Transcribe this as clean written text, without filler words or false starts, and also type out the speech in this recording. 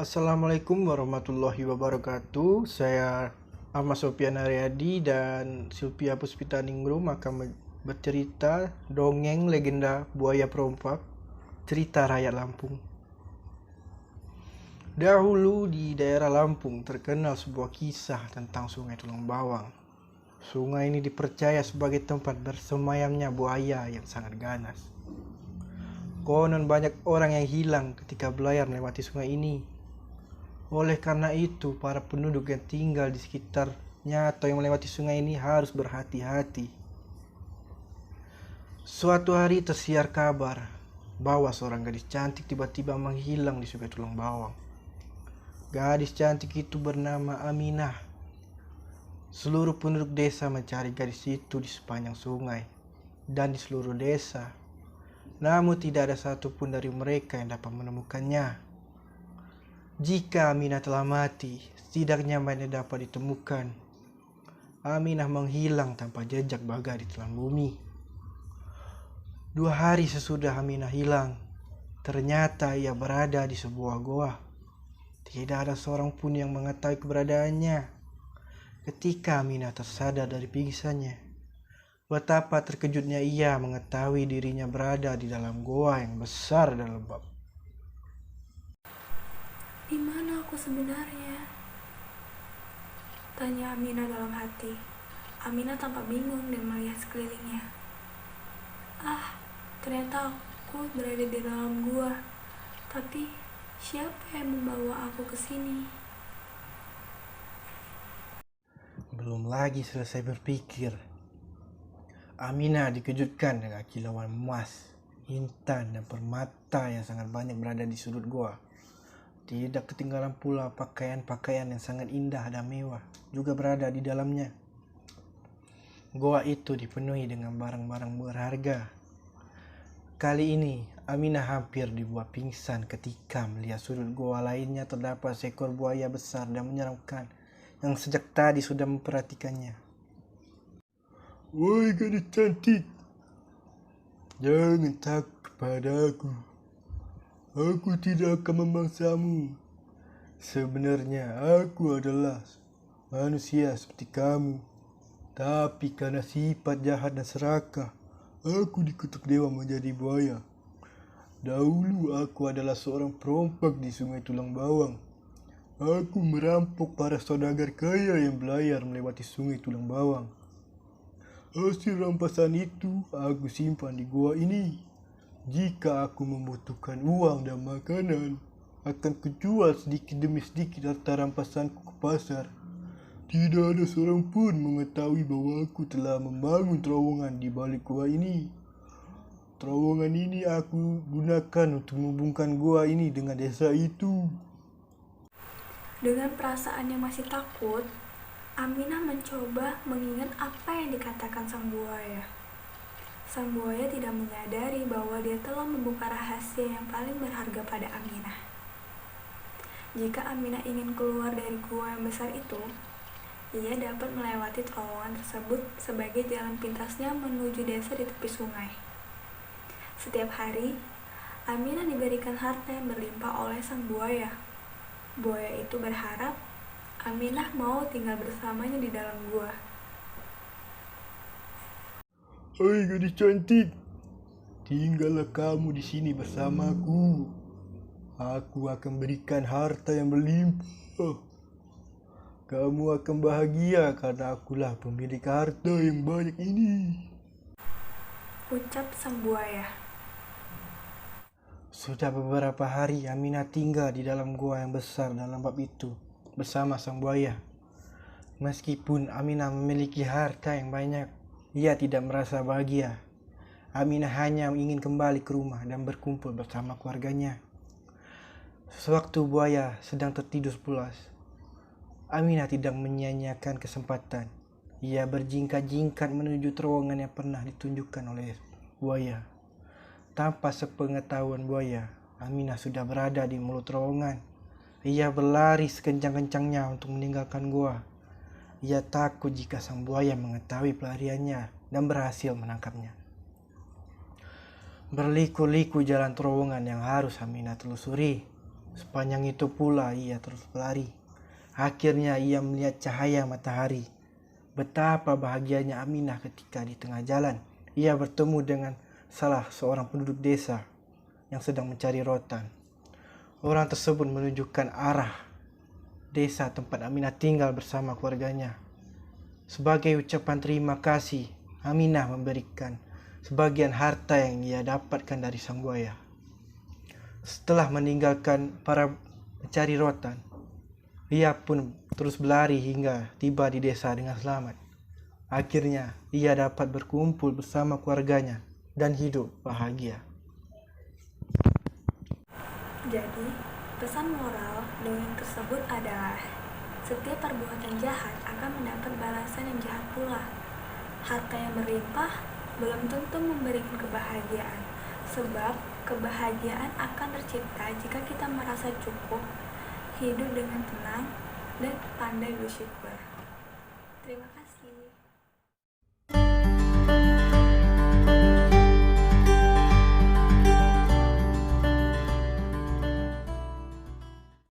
Assalamualaikum warahmatullahi wabarakatuh. Saya Ahmad Sofian Aryadi dan Sylvia Puspitaningrum akan bercerita dongeng legenda buaya perompak, cerita rakyat Lampung. Dahulu di daerah Lampung terkenal sebuah kisah tentang Sungai Tulang Bawang. Sungai ini dipercaya sebagai tempat bersemayamnya buaya yang sangat ganas. Konon banyak orang yang hilang ketika berlayar melewati sungai ini. Oleh karena itu, para penduduk yang tinggal di sekitarnya atau yang melewati sungai ini harus berhati-hati. Suatu hari tersiar kabar bahwa seorang gadis cantik tiba-tiba menghilang di Sungai Tulang Bawang. Gadis cantik itu bernama Aminah. Seluruh penduduk desa mencari gadis itu di sepanjang sungai dan di seluruh desa. Namun tidak ada satupun dari mereka yang dapat menemukannya. Jika Aminah telah mati, setidaknya mayatnya dapat ditemukan. Aminah menghilang tanpa jejak baga di telan bumi. 2 hari sesudah Aminah hilang, ternyata ia berada di sebuah goa. Tidak ada seorang pun yang mengetahui keberadaannya. Ketika Aminah tersadar dari pingsannya, betapa terkejutnya ia mengetahui dirinya berada di dalam goa yang besar dan lembab. Di mana aku sebenarnya? Tanya Aminah dalam hati. Aminah tampak bingung dan melihat sekelilingnya. Ternyata aku berada di dalam gua. Tapi siapa yang membawa aku ke sini? Belum lagi selesai berpikir, Aminah dikejutkan dengan kilauan emas, intan, dan permata yang sangat banyak berada di sudut goa. Tidak ketinggalan pula pakaian-pakaian yang sangat indah dan mewah juga berada di dalamnya. Goa itu dipenuhi dengan barang-barang berharga. Kali ini Aminah hampir dibuat pingsan ketika melihat sudut goa lainnya terdapat seekor buaya besar dan menyeramkan yang sejak tadi sudah memperhatikannya. "Woi gadis cantik, jangan takut kepada aku. Aku tidak akan memangsamu. Sebenarnya aku adalah manusia seperti kamu. Tapi karena sifat jahat dan serakah, aku dikutuk dewa menjadi buaya. Dahulu aku adalah seorang perompak di Sungai Tulang Bawang. Aku merampok para saudagar kaya yang berlayar melewati Sungai Tulang Bawang. Hasil rampasan itu aku simpan di gua ini. Jika aku membutuhkan uang dan makanan, akan kujual sedikit demi sedikit harta rampasanku ke pasar. Tidak ada seorang pun mengetahui bahwa aku telah membangun terowongan di balik gua ini. Terowongan ini aku gunakan untuk menghubungkan gua ini dengan desa itu." Dengan perasaan yang masih takut, Aminah mencoba mengingat apa yang dikatakan sang buaya. Sang buaya tidak menyadari bahwa dia telah membuka rahasia yang paling berharga pada Aminah. Jika Aminah ingin keluar dari gua yang besar itu, ia dapat melewati terowongan tersebut sebagai jalan pintasnya menuju desa di tepi sungai. Setiap hari, Aminah diberikan harta yang berlimpah oleh sang buaya. Buaya itu berharap Aminah mau tinggal bersamanya di dalam gua. "Hai gadis cantik, tinggallah kamu di sini bersamaku. Aku akan berikan harta yang berlimpah. Kamu akan bahagia karena akulah pemilik harta yang banyak ini," Ucap sang buaya. Sudah beberapa hari Aminah tinggal di dalam gua yang besar dan lembab itu bersama sang buaya. Meskipun Aminah memiliki harta yang banyak, ia tidak merasa bahagia. Aminah hanya ingin kembali ke rumah dan berkumpul bersama keluarganya. Sewaktu buaya sedang tertidur pulas, Aminah tidak menyia-nyiakan kesempatan. Ia berjingkat-jingkat menuju terowongan yang pernah ditunjukkan oleh buaya. Tanpa sepengetahuan buaya, Aminah sudah berada di mulut terowongan. Ia berlari sekencang-kencangnya untuk meninggalkan gua. Ia takut jika sang buaya mengetahui pelariannya dan berhasil menangkapnya. Berliku-liku jalan terowongan yang harus Aminah telusuri. Sepanjang itu pula ia terus berlari. Akhirnya ia melihat cahaya matahari. Betapa bahagianya Aminah ketika di tengah jalan ia bertemu dengan salah seorang penduduk desa yang sedang mencari rotan. Orang tersebut menunjukkan arah desa tempat Aminah tinggal bersama keluarganya. Sebagai ucapan terima kasih, Aminah memberikan sebagian harta yang ia dapatkan dari sang buaya. Setelah meninggalkan para pencari rotan, ia pun terus berlari hingga tiba di desa dengan selamat. Akhirnya, ia dapat berkumpul bersama keluarganya dan hidup bahagia. Jadi, pesan moral dongeng tersebut adalah setiap perbuatan jahat akan mendapat balasan yang jahat pula. Harta yang berlimpah belum tentu memberikan kebahagiaan, sebab kebahagiaan akan tercipta jika kita merasa cukup, hidup dengan tenang, dan pandai bersyukur. Terima kasih.